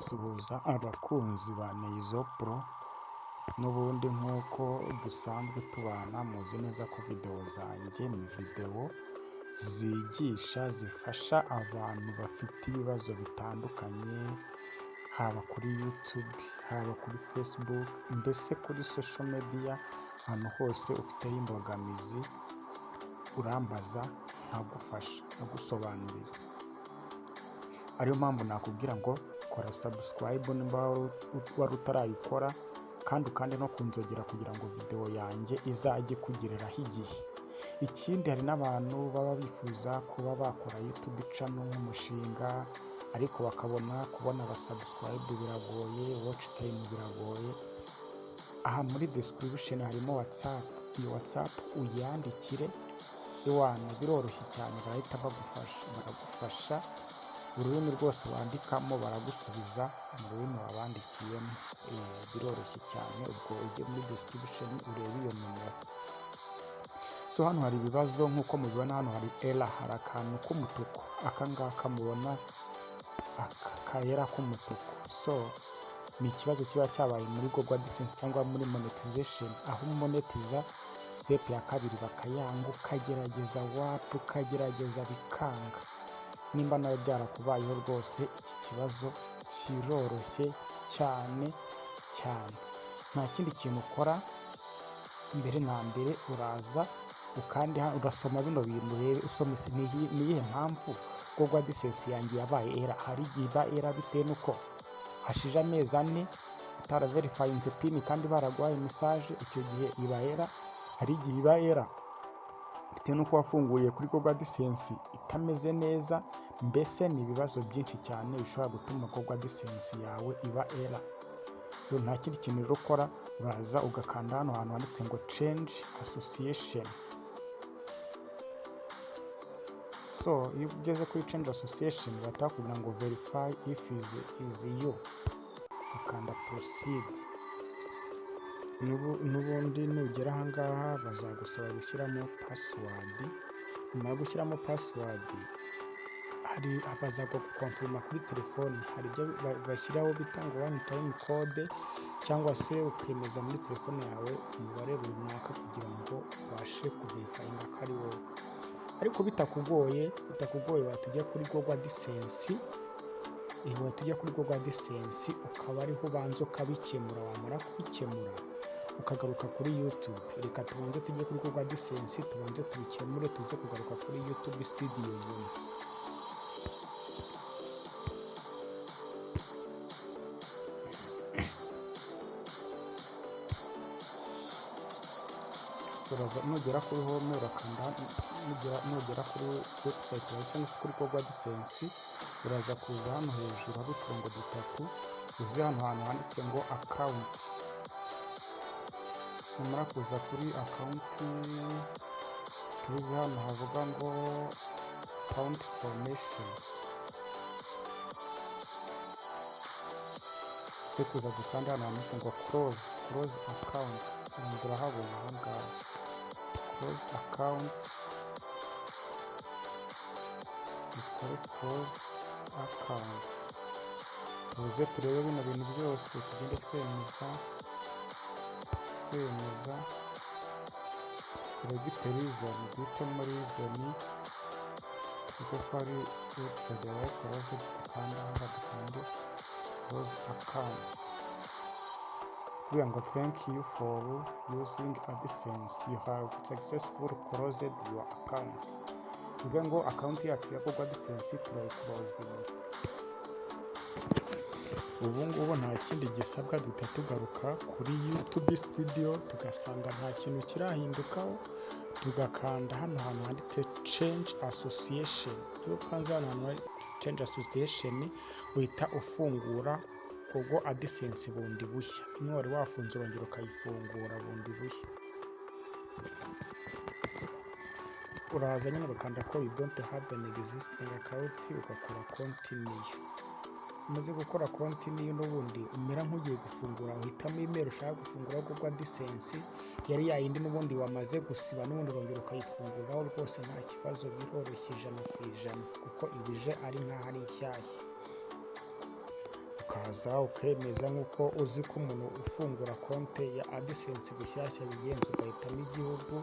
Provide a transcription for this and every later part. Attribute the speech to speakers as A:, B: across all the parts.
A: Suhuza abakunzi ba Neizo Pro, n'ubundi nk'uko dusanzwe tubana muzi neza ko video zanjye ni video zigisha zifasha abantu bafite ibibazo bitandukanye, haba kuri YouTube, haba kuri Facebook, mbese kuri social media, ahantu hose ufiteho imbogamizi urambaza nkagufasha nkagusobanurira. Ariyo mpamvu nakubwira ngo kora subscribe nimba wari utarayikora, kandi no kunzogera kugira ngo video yanjye izajye kugereraho igihe. Ikindi, hari n'abantu baba bifuza kuba bakora YouTube channel nk'umushinga, ariko bakabona kubona aba subscribe biragoye, watch time biragoye. Aha muri description harimo WhatsApp, iyo WhatsApp uyandikire, biroroshye cyane, barahita baragufasha. Ururimi rwose wandikamo baragusubiza mu rurimi wabandikiyemo, biroroshye cyane. Ubwo ujye muri description urebe iyo numero. So hano hari ibibazo nk'uko mubibona, hano hari error, hari akantu k'umutuku, aka ngaka mubona aka error k'umutuku. So ni ikibazo kiba cyabaye muri Google AdSense cyangwa muri monetization, aho monetiza step ya kabiri bakayanga, ukagerageza ukagerageza bikanga. Nimba nawe byarakubayeho rwose, iki kibazo kiroroshye cyane. Nta kindi kintu ukora, mbere na mbere uraza urasoma bino bintu, urebe usome ni iyihe mpamvu Google AdSense yanjye yabaye error. Hari igihe iba error bitewe n'uko hashije amezi 4 utaraverifyinze pin kandi baraguhaye message, icyo gihe iba error. Hari igihe iba error bitewe n'uko wafunguye kuri Google AdSense itameze neza. Mbese ni ibibazo byinshi cyane bishobora gutuma Google AdSense yawe iba error. Nta kindi kintu rero ukora, uraza ugakanda hano hantu handitse ngo change association. So iyo ugeze kuri change association, batakubwira ngo verify if is you, ukanda proceed. N'ubundi nugera aha ngaha bazagusaba gushyiramo password. Nyuma yo gushyiramo password, hari abazaga gukonfirma kuri telefone. Hari ibyo bashyiraho bita ngo one time code, cyangwa se ukemeza muri telefone yawe umubare runaka kugira ngo ubashe kuverifyinga ko ari wowe. Ariko bitakugoye watujya kuri Google AdSense, watujya kuri Google AdSense ukaba ariho ubanza ukabikemura. Wamara kubikemura ukagaruka kuri YouTube. Reka tubanze tujye kuri Google AdSense, tubanze tubikemure, tuze kugaruka kuri YouTube studio nyuma. Nugera kuri home urakanda, nugera kuri website yawe cyangwa se kuri Google AdSense, uraza kuza hano hejuru hari uturongo dutatu, uzi hano hantu handitse ngo account. Numara kuza kuri account, tuzi hano havuga ngo account formation. Tuza dukanda hano handitse ngo close account. Urahabona aha ngaha close account, close account. Tuze turebe bino bintu byose, tugende twemeza. Select reason, duhitemo reason kuko ari website yawe close, dukande close account. Tuvuga ngo thank you for using AdSense, you have successfully closed your account. Tuvuga ngo account yacu ya Google AdSense turayiclosinze. Ubu ngubu nta kindi gisabwa, duhita tugaruka kuri YouTube studio, tugasanga nta kintu kirahindukaho, tugakanda hano hantu handitse change association. Iyo ukanze hano hantu change association, uhita ufungura Google AdSense bundi bushya. Imwe wari wafunze urongera ukayifungura bundi bushya. Uraza nyine ugakanda ko you don't have an existing account, ugakora continue. Umaze gukora continue, n'ubundi umera nk'ugiye gufungura, uhitamo email ushaka gufungura Google AdSense, yari yayindi n'ubundi wamaze gusiba, n'ubundi urongera ukayifunguraho. Rwose nta kibazo, biroroshye 100% kuko ibije ari nk'aho ari nshyashya. ukaza ukemeza nk'uko uzi ko umuntu ufungura konti ya AdSense bushyashya bigenza, ugahitamo igihugu,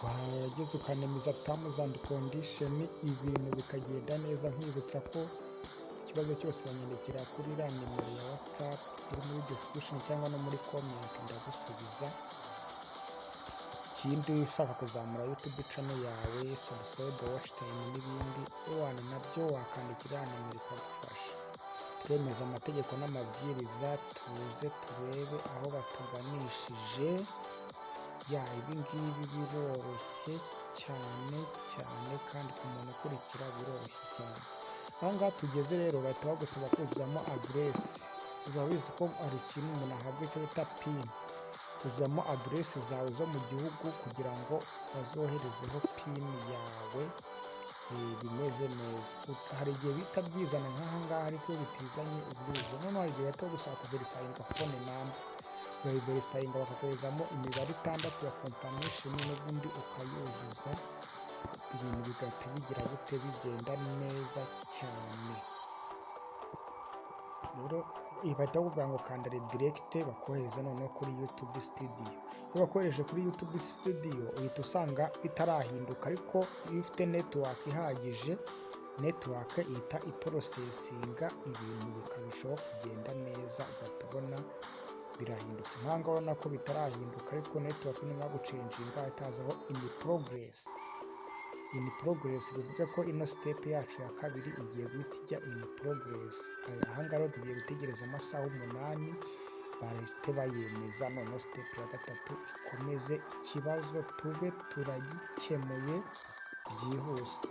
A: wageze ukanemeza terms and condition, ibintu bikagenda neza. Nkwibutsa ko ikibazo cyose banyandikira kuri iriya nimero ya WhatsApp iri muri description cyangwa no muri comment ndagusubiza. Ikindi ushaka kuzamura YouTube channel yawe, subscribe, watch time n'ibindi, nabyo wakandikira nimero ikagufasha. Turemeza amategeko n'amabwiriza, tuze turebe aho batuganishije. Ibi ngibi biroroshye cyane kandi ku muntu ukurikira biroroshye cyane. Aha ngaha tugeze rero bahita bagusaba kuzuzamo aderesi. Uba wizi ko hari ikintu umuntu ahabwa icyo bita pin. Uzamo aderesi zawe zo mu gihugu kugira ngo bazoherezeho pin yawe bimeze neza. Hari igihe bita byizana nk'aha ngaha ariko bitizanye ubwuzu. Noneho hari igihe bahita bagusaba kuverifayinga phone number. Verifyinga bakakoherezamo imibare 6 ya confirmation n'ubundi ukayuzuza, ibintu bigahita bigira gute bigenda neza cyane. Rero bahita bakubwira ngo kanda redirect bakohereza noneho kuri YouTube studio. Iyo bakohereje kuri YouTube studio uhita usanga bitarahinduka, ariko iyo ufite network ihagije, network ihita iprocesinga ibintu bikarushaho kugenda neza, ugatubona birahindutse. Nkanga urabona ko bitarahinduka, ariko network nyuma gucenjinga itazaho in progress bivuga ko ino step yacu ya kabiri igiye guhita ijya in progress. Aha ngaha rero tugiye gutegereza amasaha 8 bahite bayemeza, noneho step ya gatatu ikomeze, ikibazo tube turagikemuye byihuse.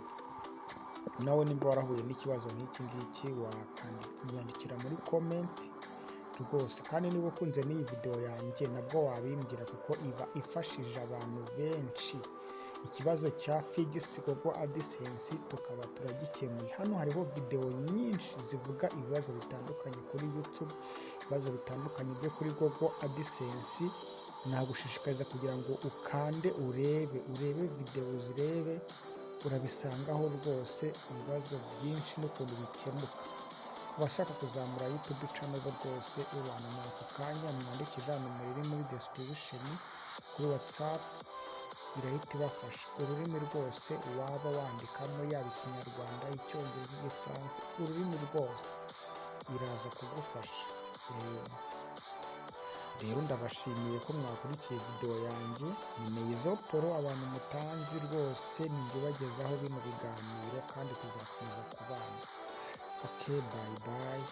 A: Nawe nimba warahuye n'ikibazo nk'iki ngiki wakandikira muri comment rwose. Kandi niba ukunze n'iyi video yanjye nabwo wabimbwira, kuko iba ifashije abantu benshi. Ikibazo cya fix Google AdSense tukaba turagikemuye. Hano hariho video nyinshi zivuga ibibazo bitandukanye kuri YouTube, ibibazo bitandukanye byo kuri Google AdSense. Nagushishikariza kugira ngo ukande urebe video zirebe, urabisangaho rwose ibibazo byinshi n'ukuntu bikemuka. Abashaka kuzamura YouTube channel rwose ubana n'ako kanya mwandikira nimero iri muri description kuri WhatsApp, irahita ibafasha. Ururimi rwose waba wandikamo, yaba Ikinyarwanda, Icyongereza, Igifaransa, ururimi rwose iraza kugufasha. Rero ndabashimiye ko mwakurikiye video yanjye. Ni Neyizoporo, abantu mutanzi rwose ninjye bagezaho bino biganiro kandi tuzakomeza kubana. Okay, bye bye.